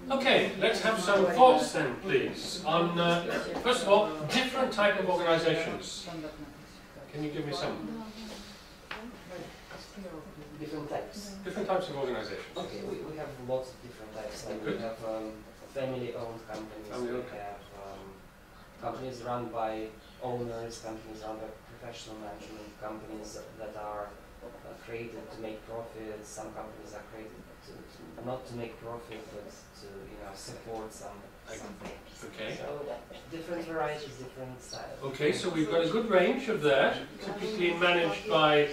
Okay, let's have some thoughts then, please, on, first of all, different type of organizations. Can you give me some? Different types. Different types of organizations. Okay, we have lots of different types. Like we have family-owned companies, we have companies run by owners, companies run by professional management, companies that are created to make profit. Some companies are created not to make profit, but to support something. Okay. So different varieties, different styles. Okay, so we've got a good range of that, typically managed by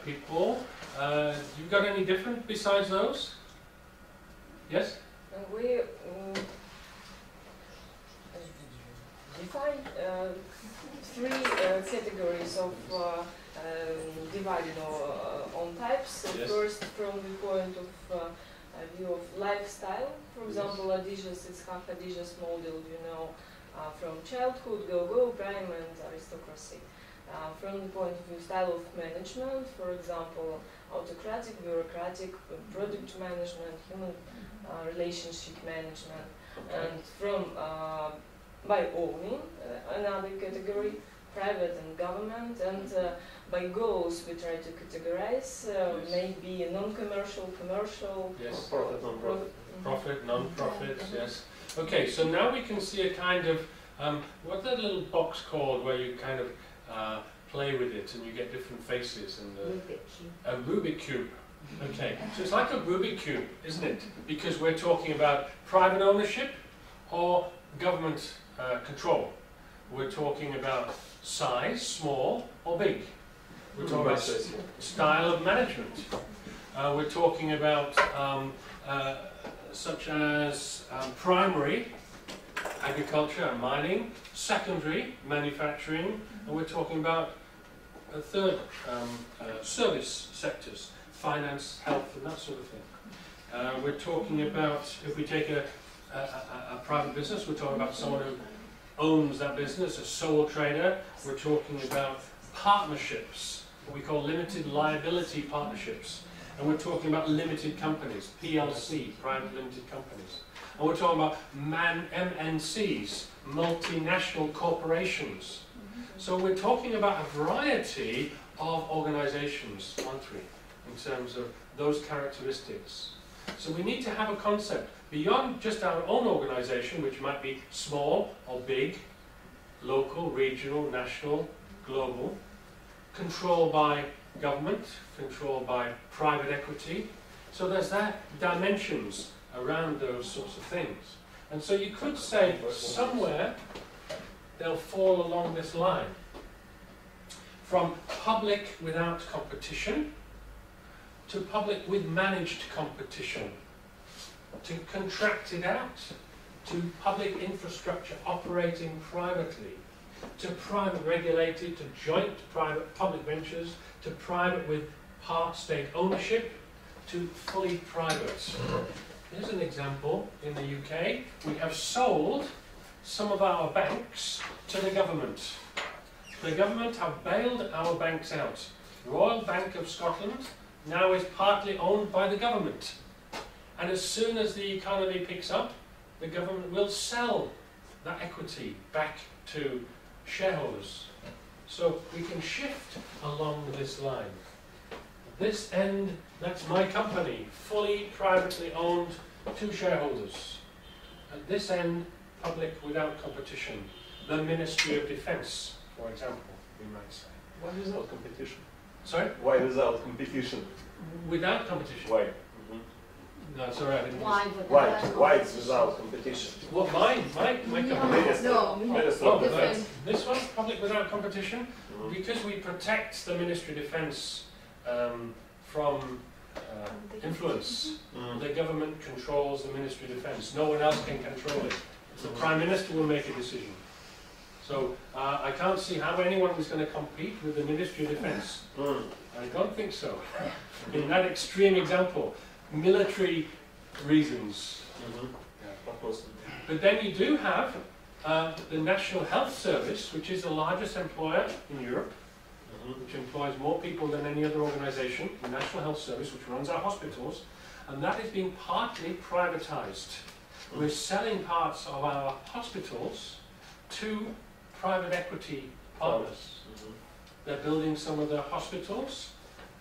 people. You've got any different besides those? Yes? We define three categories of divided on types. Yes. First, from the point of view of lifestyle, for example, Adidas, it's half Adidas model, from childhood, go, prime and aristocracy. From the point of view style of management, for example, autocratic, bureaucratic, product management, human relationship management, and from by owning, another category, private and government, and by goals we try to categorize, Yes. maybe a non-commercial, commercial, Yes. Profit, non-profit. Profit, non-profit, yes. Okay, so now we can see a kind of, what's that little box called where you kind of play with it and you get different faces and a Rubik Cube. Okay, so it's like a Rubik Cube, isn't it? Because we're talking about private ownership or government control. We're talking about size, small or big. We're talking about style of management. We're talking about such as primary, agriculture and mining, secondary, manufacturing, and we're talking about a third, service sectors, finance, health and that sort of thing. We're talking about, if we take a private business, we're talking about someone who owns that business, a sole trader. We're talking about partnerships, what we call limited liability partnerships. And we're talking about limited companies, PLC, private limited companies. And we're talking about MNCs, multinational corporations. So we're talking about a variety of organizations, aren't we, in terms of those characteristics. So we need to have a concept beyond just our own organization, which might be small or big, local, regional, national, global, controlled by government, controlled by private equity. So there's that dimensions around those sorts of things. And so you could say somewhere they'll fall along this line. From public without competition to public with managed competition, to contracted out, to public infrastructure operating privately, to private regulated, to joint private public ventures, to private with part state ownership, to fully private. Here's an example. In the UK, we have sold some of our banks to the government. The government have bailed our banks out. Royal Bank of Scotland now is partly owned by the government. And as soon as the economy picks up, the government will sell that equity back to shareholders. So we can shift along this line. This end, that's my company, fully privately owned, to shareholders. At this end, public without competition. The Ministry of Defence, for example, we might say. Why without competition? Sorry? Why without competition? Without competition? Why? No, it's all right. Why it's without competition? What, my company? This one, public without competition, because we protect the Ministry of Defence from influence. The government controls the Ministry of Defence. No one else can control it. The Prime Minister will make a decision. So I can't see how anyone is going to compete with the Ministry of Defence. I don't think so. In that extreme example, military reasons. But then you do have the National Health Service, which is the largest employer in Europe, which employs more people than any other organisation, the National Health Service, which runs our hospitals, and that is being partly privatised. We're selling parts of our hospitals to private equity partners. They're building some of the hospitals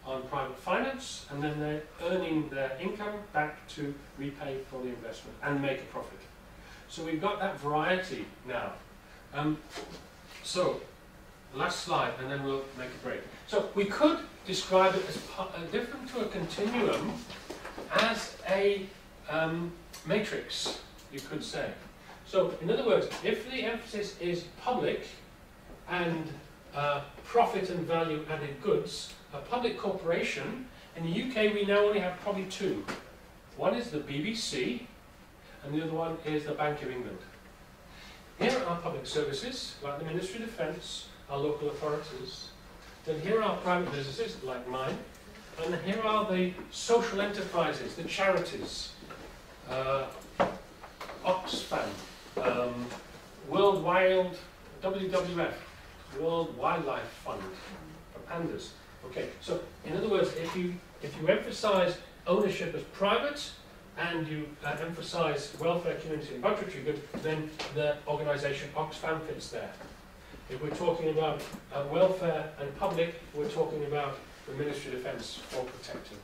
on private finance, and then they're earning their income back to repay for the investment and make a profit. So we've got that variety now. So, last slide, and then we'll make a break. So we could describe it as different to a continuum, as a matrix, you could say. So, in other words, if the emphasis is public and profit and value added goods, a public corporation, in the UK we now only have probably two. One is the BBC, and the other one is the Bank of England. Here are public services, like the Ministry of Defence, our local authorities. Then here are private businesses, like mine. And here are the social enterprises, the charities. Oxfam, WWF, World Wildlife Fund, for pandas. Okay, so in other words, if you emphasise ownership as private and you emphasise welfare, community and budgetary good, then the organisation Oxfam fits there. If we're talking about welfare and public, we're talking about the Ministry of Defence for protecting.